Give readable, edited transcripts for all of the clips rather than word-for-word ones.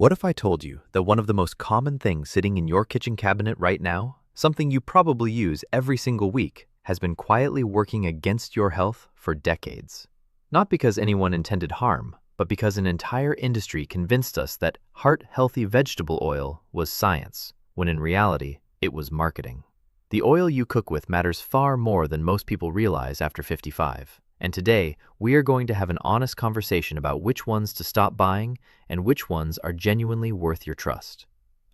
What if I told you that one of the most common things sitting in your kitchen cabinet right now, something you probably use every single week, has been quietly working against your health for decades? Not because anyone intended harm, but because an entire industry convinced us that heart-healthy vegetable oil was science, when in reality, it was marketing. The oil you cook with matters far more than most people realize after 55. And today, we are going to have an honest conversation about which ones to stop buying and which ones are genuinely worth your trust.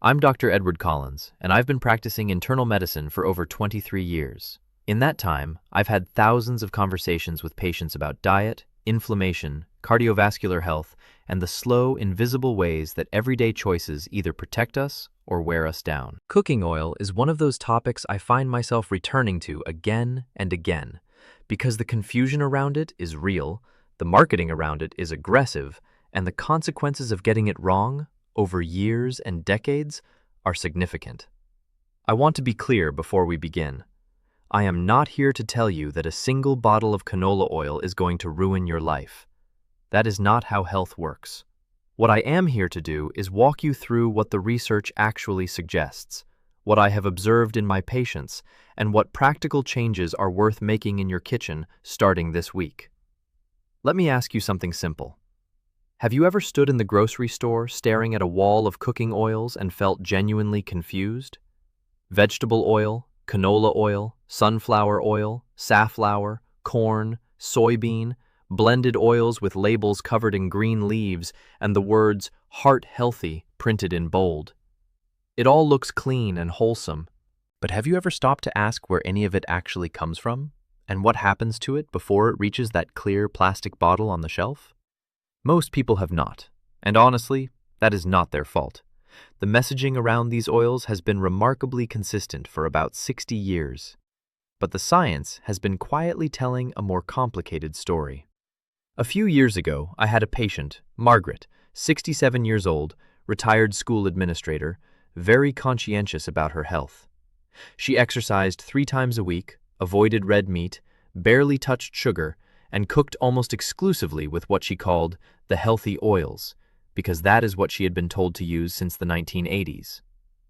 I'm Dr. Edward Collins, and I've been practicing internal medicine for over 23 years. In that time, I've had thousands of conversations with patients about diet, inflammation, cardiovascular health, and the slow, invisible ways that everyday choices either protect us or wear us down. Cooking oil is one of those topics I find myself returning to again and again, because the confusion around it is real, the marketing around it is aggressive, and the consequences of getting it wrong over years and decades are significant. I want to be clear before we begin. I am not here to tell you that a single bottle of canola oil is going to ruin your life. That is not how health works. What I am here to do is walk you through what the research actually suggests, what I have observed in my patients, and what practical changes are worth making in your kitchen starting this week. Let me ask you something simple. Have you ever stood in the grocery store staring at a wall of cooking oils and felt genuinely confused? Vegetable oil, canola oil, sunflower oil, safflower, corn, soybean, blended oils with labels covered in green leaves and the words "heart healthy" printed in bold. It all looks clean and wholesome, but have you ever stopped to ask where any of it actually comes from and what happens to it before it reaches that clear plastic bottle on the shelf? Most people have not, and honestly, that is not their fault. The messaging around these oils has been remarkably consistent for about 60 years, but the science has been quietly telling a more complicated story. A few years ago, I had a patient, Margaret, 67 years old, retired school administrator, very conscientious about her health. She exercised 3 times a week, avoided red meat, barely touched sugar, and cooked almost exclusively with what she called the healthy oils, because that is what she had been told to use since the 1980s.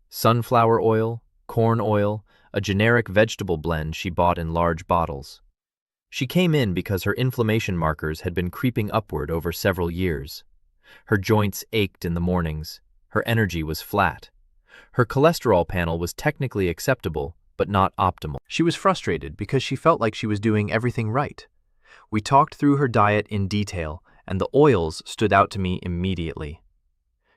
Sunflower oil, corn oil, a generic vegetable blend she bought in large bottles. She came in because her inflammation markers had been creeping upward over several years. Her joints ached in the mornings. Her energy was flat. Her cholesterol panel was technically acceptable, but not optimal. She was frustrated because she felt like she was doing everything right. We talked through her diet in detail, and the oils stood out to me immediately.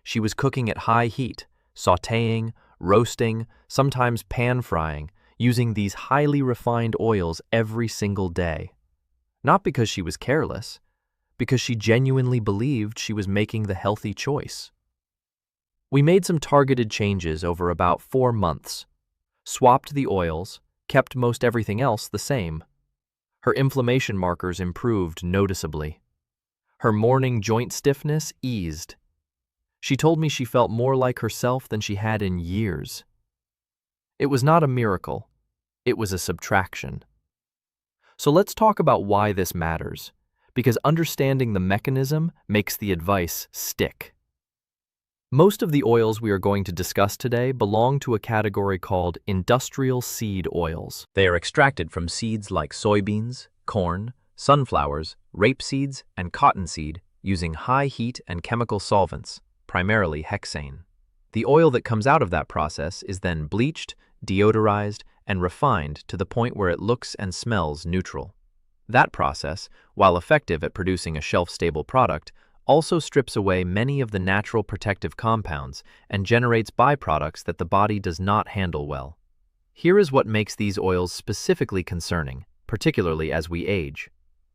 She was cooking at high heat, sautéing, roasting, sometimes pan-frying, using these highly refined oils every single day. Not because she was careless, because she genuinely believed she was making the healthy choice. We made some targeted changes over about 4 months, swapped the oils, kept most everything else the same. Her inflammation markers improved noticeably. Her morning joint stiffness eased. She told me she felt more like herself than she had in years. It was not a miracle. It was a subtraction. So let's talk about why this matters, because understanding the mechanism makes the advice stick. Most of the oils we are going to discuss today belong to a category called industrial seed oils. They are extracted from seeds like soybeans, corn, sunflowers, rapeseeds, and cottonseed using high heat and chemical solvents, primarily hexane. The oil that comes out of that process is then bleached, deodorized, and refined to the point where it looks and smells neutral. That process, while effective at producing a shelf-stable product, also strips away many of the natural protective compounds and generates byproducts that the body does not handle well. Here is what makes these oils specifically concerning, particularly as we age.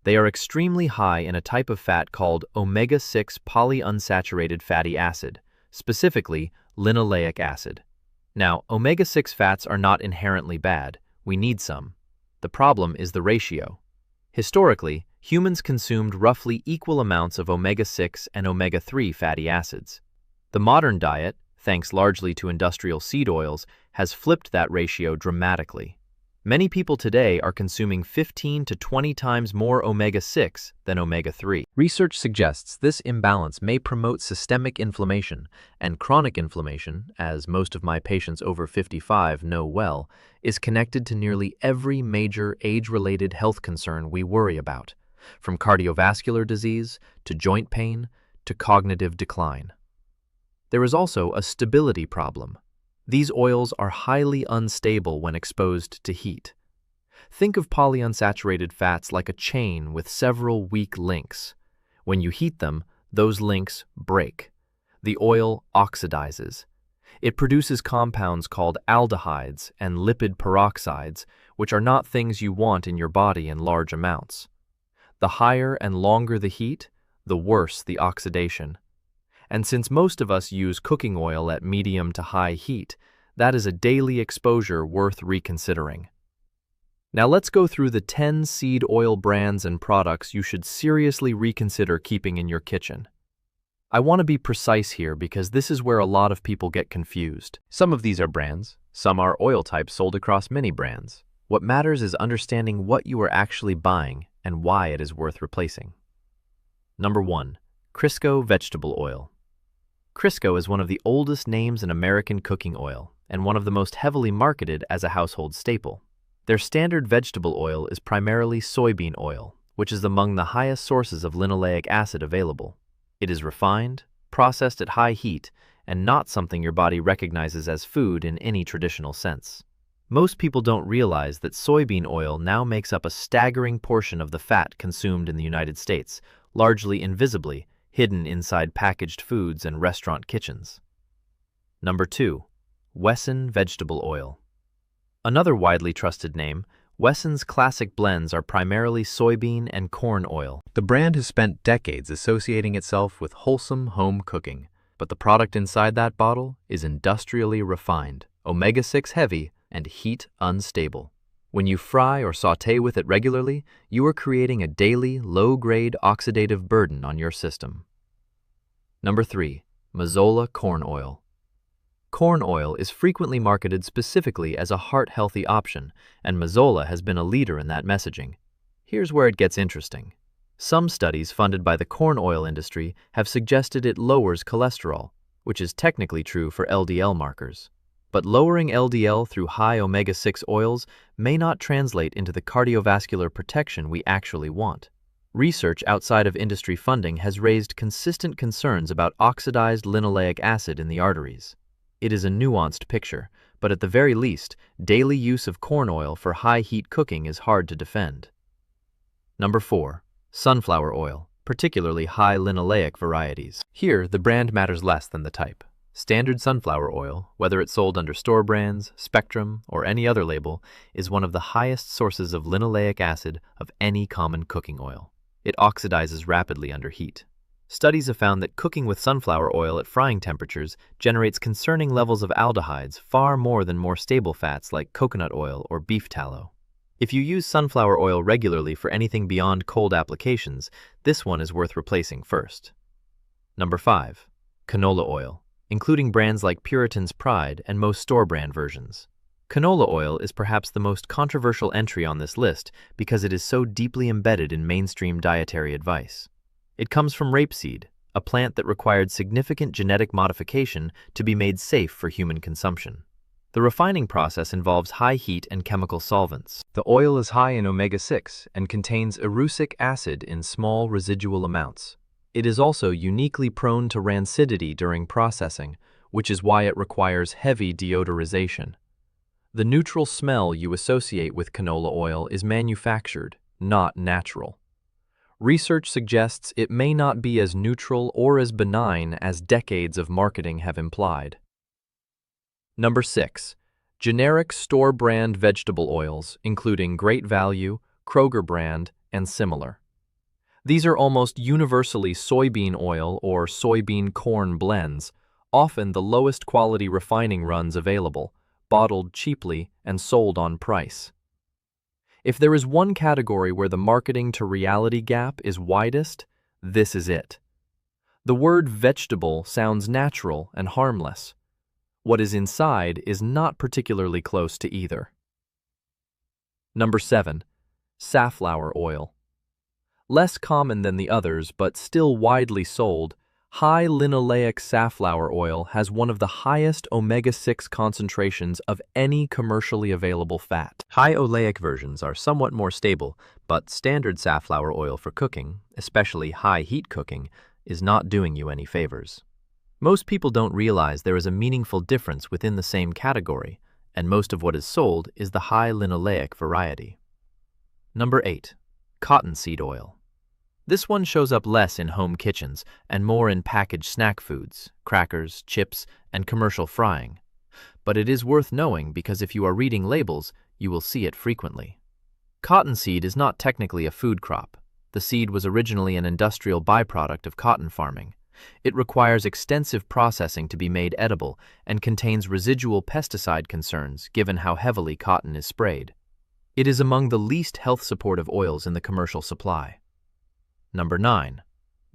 They are extremely high in a type of fat called omega-6 polyunsaturated fatty acid, specifically linoleic acid. Now, omega-6 fats are not inherently bad. We need some. The problem is the ratio. Historically, humans consumed roughly equal amounts of omega-6 and omega-3 fatty acids. The modern diet, thanks largely to industrial seed oils, has flipped that ratio dramatically. Many people today are consuming 15 to 20 times more omega-6 than omega-3. Research suggests this imbalance may promote systemic inflammation, and chronic inflammation, as most of my patients over 55 know well, is connected to nearly every major age-related health concern we worry about, from cardiovascular disease to joint pain to cognitive decline. There is also a stability problem. These oils are highly unstable when exposed to heat. Think of polyunsaturated fats like a chain with several weak links. When you heat them, those links break. The oil oxidizes. It produces compounds called aldehydes and lipid peroxides, which are not things you want in your body in large amounts. The higher and longer the heat, the worse the oxidation. And since most of us use cooking oil at medium to high heat, that is a daily exposure worth reconsidering. Now let's go through the 10 seed oil brands and products you should seriously reconsider keeping in your kitchen. I want to be precise here because this is where a lot of people get confused. Some of these are brands, some are oil types sold across many brands. What matters is understanding what you are actually buying and why it is worth replacing. Number 1. Crisco vegetable oil. Crisco is one of the oldest names in American cooking oil and one of the most heavily marketed as a household staple. Their standard vegetable oil is primarily soybean oil, which is among the highest sources of linoleic acid available. It is refined, processed at high heat, and not something your body recognizes as food in any traditional sense. Most people don't realize that soybean oil now makes up a staggering portion of the fat consumed in the United States, largely invisibly, hidden inside packaged foods and restaurant kitchens. Number 2. Wesson vegetable oil. Another widely trusted name, Wesson's classic blends are primarily soybean and corn oil. The brand has spent decades associating itself with wholesome home cooking, but the product inside that bottle is industrially refined, omega-6 heavy, and heat unstable. When you fry or sauté with it regularly, you are creating a daily, low-grade oxidative burden on your system. Number 3. Mazola corn oil. Corn oil is frequently marketed specifically as a heart-healthy option, and Mazola has been a leader in that messaging. Here's where it gets interesting. Some studies funded by the corn oil industry have suggested it lowers cholesterol, which is technically true for LDL markers. But lowering LDL through high omega-6 oils may not translate into the cardiovascular protection we actually want. Research outside of industry funding has raised consistent concerns about oxidized linoleic acid in the arteries. It is a nuanced picture, but at the very least, daily use of corn oil for high-heat cooking is hard to defend. Number 4. Sunflower oil, particularly high linoleic varieties. Here, the brand matters less than the type. Standard sunflower oil, whether it's sold under store brands, Spectrum, or any other label, is one of the highest sources of linoleic acid of any common cooking oil. It oxidizes rapidly under heat. Studies have found that cooking with sunflower oil at frying temperatures generates concerning levels of aldehydes far more than more stable fats like coconut oil or beef tallow. If you use sunflower oil regularly for anything beyond cold applications, this one is worth replacing first. Number 5. Canola oil, including brands like Puritan's Pride and most store-brand versions. Canola oil is perhaps the most controversial entry on this list because it is so deeply embedded in mainstream dietary advice. It comes from rapeseed, a plant that required significant genetic modification to be made safe for human consumption. The refining process involves high heat and chemical solvents. The oil is high in omega-6 and contains erucic acid in small residual amounts. It is also uniquely prone to rancidity during processing, which is why it requires heavy deodorization. The neutral smell you associate with canola oil is manufactured, not natural. Research suggests it may not be as neutral or as benign as decades of marketing have implied. Number 6. Generic store-brand vegetable oils, including Great Value, Kroger brand, and similar. These are almost universally soybean oil or soybean corn blends, often the lowest quality refining runs available, bottled cheaply and sold on price. If there is one category where the marketing to reality gap is widest, this is it. The word vegetable sounds natural and harmless. What is inside is not particularly close to either. Number 7. Safflower oil. Less common than the others, but still widely sold, high linoleic safflower oil has one of the highest omega-6 concentrations of any commercially available fat. High oleic versions are somewhat more stable, but standard safflower oil for cooking, especially high-heat cooking, is not doing you any favors. Most people don't realize there is a meaningful difference within the same category, and most of what is sold is the high linoleic variety. Number 8. Cottonseed oil. This one shows up less in home kitchens and more in packaged snack foods, crackers, chips, and commercial frying. But it is worth knowing because if you are reading labels, you will see it frequently. Cottonseed is not technically a food crop. The seed was originally an industrial byproduct of cotton farming. It requires extensive processing to be made edible and contains residual pesticide concerns given how heavily cotton is sprayed. It is among the least health-supportive oils in the commercial supply. Number 9.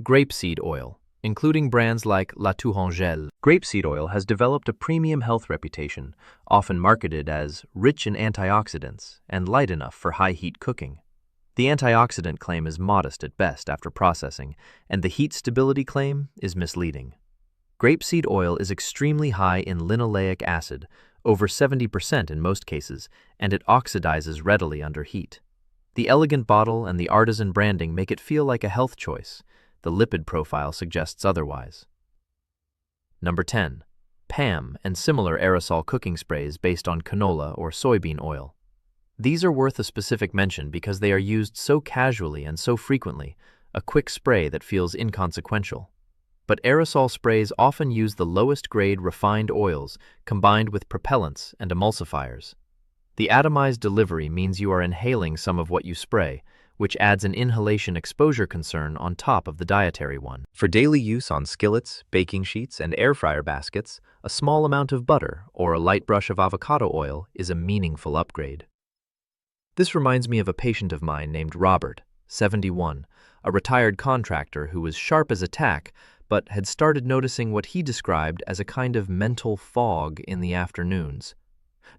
Grapeseed oil, including brands like La Tourangelle. Grapeseed oil has developed a premium health reputation, often marketed as rich in antioxidants and light enough for high-heat cooking. The antioxidant claim is modest at best after processing, and the heat stability claim is misleading. Grapeseed oil is extremely high in linoleic acid, over 70% in most cases, and it oxidizes readily under heat. The elegant bottle and the artisan branding make it feel like a health choice. The lipid profile suggests otherwise. Number 10. PAM and similar aerosol cooking sprays based on canola or soybean oil. These are worth a specific mention because they are used so casually and so frequently, a quick spray that feels inconsequential. But aerosol sprays often use the lowest grade refined oils combined with propellants and emulsifiers. The atomized delivery means you are inhaling some of what you spray, which adds an inhalation exposure concern on top of the dietary one. For daily use on skillets, baking sheets, and air fryer baskets, a small amount of butter or a light brush of avocado oil is a meaningful upgrade. This reminds me of a patient of mine named Robert, 71, a retired contractor who was sharp as a tack, but had started noticing what he described as a kind of mental fog in the afternoons.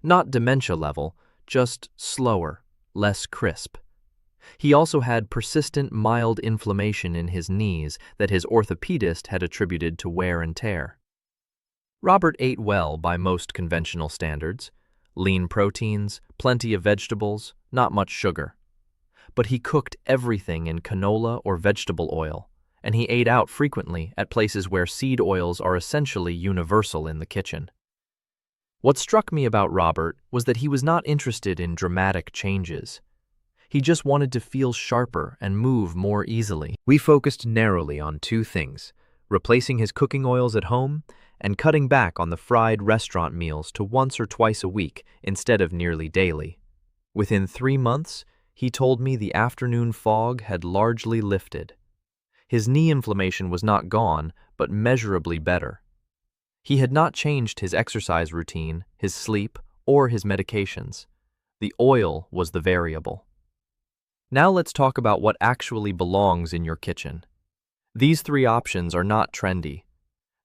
Not dementia level, just slower, less crisp. He also had persistent mild inflammation in his knees that his orthopedist had attributed to wear and tear. Robert ate well by most conventional standards. Lean proteins, plenty of vegetables, not much sugar. But he cooked everything in canola or vegetable oil, and he ate out frequently at places where seed oils are essentially universal in the kitchen. What struck me about Robert was that he was not interested in dramatic changes. He just wanted to feel sharper and move more easily. We focused narrowly on two things: replacing his cooking oils at home and cutting back on the fried restaurant meals to once or twice a week instead of nearly daily. Within 3 months, he told me the afternoon fog had largely lifted. His knee inflammation was not gone, but measurably better. He had not changed his exercise routine, his sleep, or his medications. The oil was the variable. Now let's talk about what actually belongs in your kitchen. These 3 options are not trendy.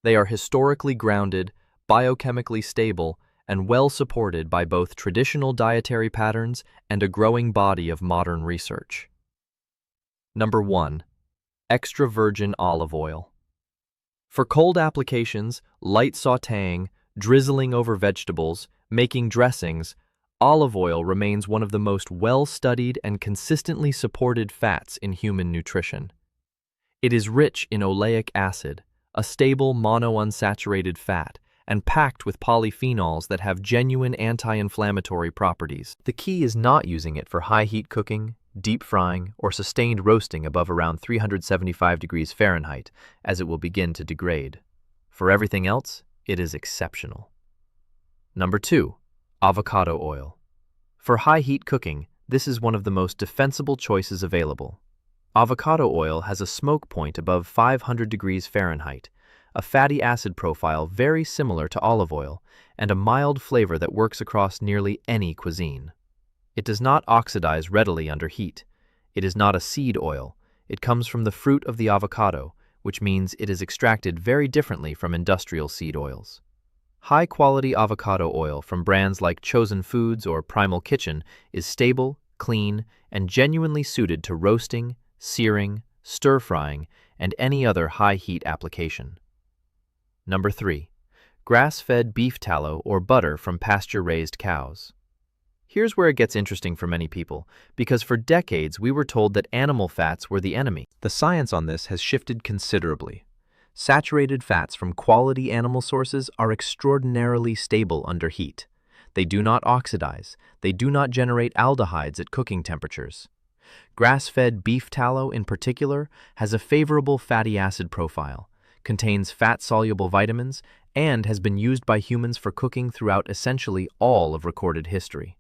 They are historically grounded, biochemically stable, and well supported by both traditional dietary patterns and a growing body of modern research. Number 1. Extra virgin olive oil. For cold applications, light sautéing, drizzling over vegetables, making dressings, olive oil remains one of the most well-studied and consistently supported fats in human nutrition. It is rich in oleic acid, a stable monounsaturated fat, and packed with polyphenols that have genuine anti-inflammatory properties. The key is not using it for high-heat cooking, deep frying, or sustained roasting above around 375 degrees Fahrenheit, as it will begin to degrade. For everything else, it is exceptional. Number 2. Avocado oil. For high-heat cooking, this is one of the most defensible choices available. Avocado oil has a smoke point above 500 degrees Fahrenheit, a fatty acid profile very similar to olive oil, and a mild flavor that works across nearly any cuisine. It does not oxidize readily under heat. It is not a seed oil. It comes from the fruit of the avocado, which means it is extracted very differently from industrial seed oils. High-quality avocado oil from brands like Chosen Foods or Primal Kitchen is stable, clean, and genuinely suited to roasting, searing, stir-frying, and any other high-heat application. Number 3. Grass-fed beef tallow or butter from pasture-raised cows. Here's where it gets interesting for many people, because for decades we were told that animal fats were the enemy. The science on this has shifted considerably. Saturated fats from quality animal sources are extraordinarily stable under heat. They do not oxidize. They do not generate aldehydes at cooking temperatures. Grass-fed beef tallow, in particular, has a favorable fatty acid profile, contains fat-soluble vitamins, and has been used by humans for cooking throughout essentially all of recorded history.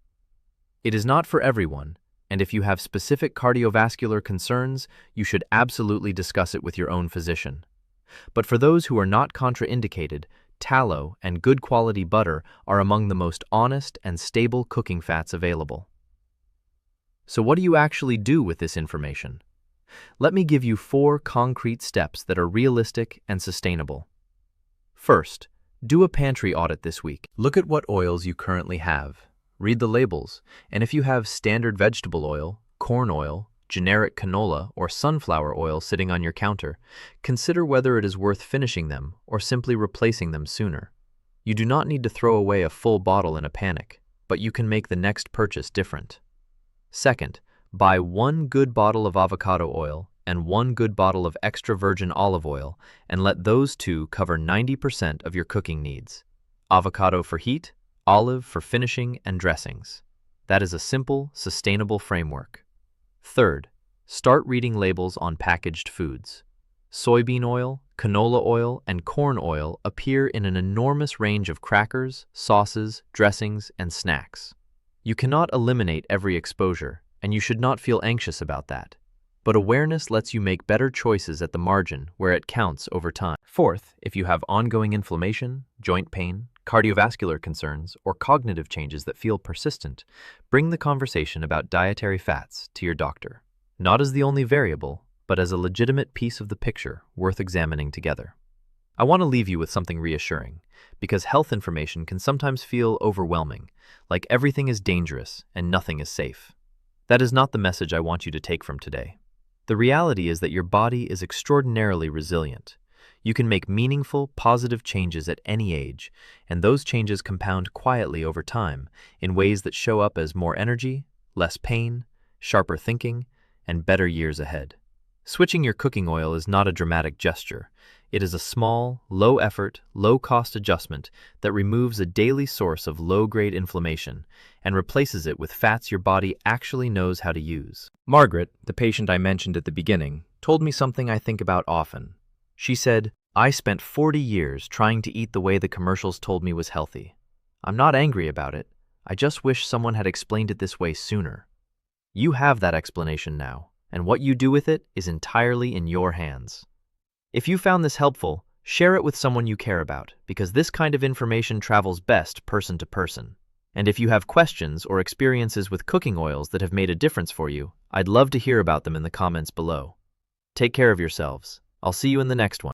It is not for everyone, and if you have specific cardiovascular concerns, you should absolutely discuss it with your own physician. But for those who are not contraindicated, tallow and good quality butter are among the most honest and stable cooking fats available. So what do you actually do with this information? Let me give you 4 concrete steps that are realistic and sustainable. First, do a pantry audit this week. Look at what oils you currently have. Read the labels, and if you have standard vegetable oil, corn oil, generic canola, or sunflower oil sitting on your counter, consider whether it is worth finishing them or simply replacing them sooner. You do not need to throw away a full bottle in a panic, but you can make the next purchase different. Second, buy 1 good bottle of avocado oil and 1 good bottle of extra virgin olive oil and let those 2 cover 90% of your cooking needs. Avocado for heat, olive for finishing and dressings. That is a simple, sustainable framework. Third, start reading labels on packaged foods. Soybean oil, canola oil, and corn oil appear in an enormous range of crackers, sauces, dressings, and snacks. You cannot eliminate every exposure, and you should not feel anxious about that. But awareness lets you make better choices at the margin where it counts over time. Fourth, if you have ongoing inflammation, joint pain, cardiovascular concerns, or cognitive changes that feel persistent, bring the conversation about dietary fats to your doctor. Not as the only variable, but as a legitimate piece of the picture worth examining together. I want to leave you with something reassuring, because health information can sometimes feel overwhelming, like everything is dangerous and nothing is safe. That is not the message I want you to take from today. The reality is that your body is extraordinarily resilient. You can make meaningful, positive changes at any age, and those changes compound quietly over time in ways that show up as more energy, less pain, sharper thinking, and better years ahead. Switching your cooking oil is not a dramatic gesture. It is a small, low-effort, low-cost adjustment that removes a daily source of low-grade inflammation and replaces it with fats your body actually knows how to use. Margaret, the patient I mentioned at the beginning, told me something I think about often. She said, "I spent 40 years trying to eat the way the commercials told me was healthy. I'm not angry about it. I just wish someone had explained it this way sooner." You have that explanation now, and what you do with it is entirely in your hands. If you found this helpful, share it with someone you care about, because this kind of information travels best person to person. And if you have questions or experiences with cooking oils that have made a difference for you, I'd love to hear about them in the comments below. Take care of yourselves. I'll see you in the next one.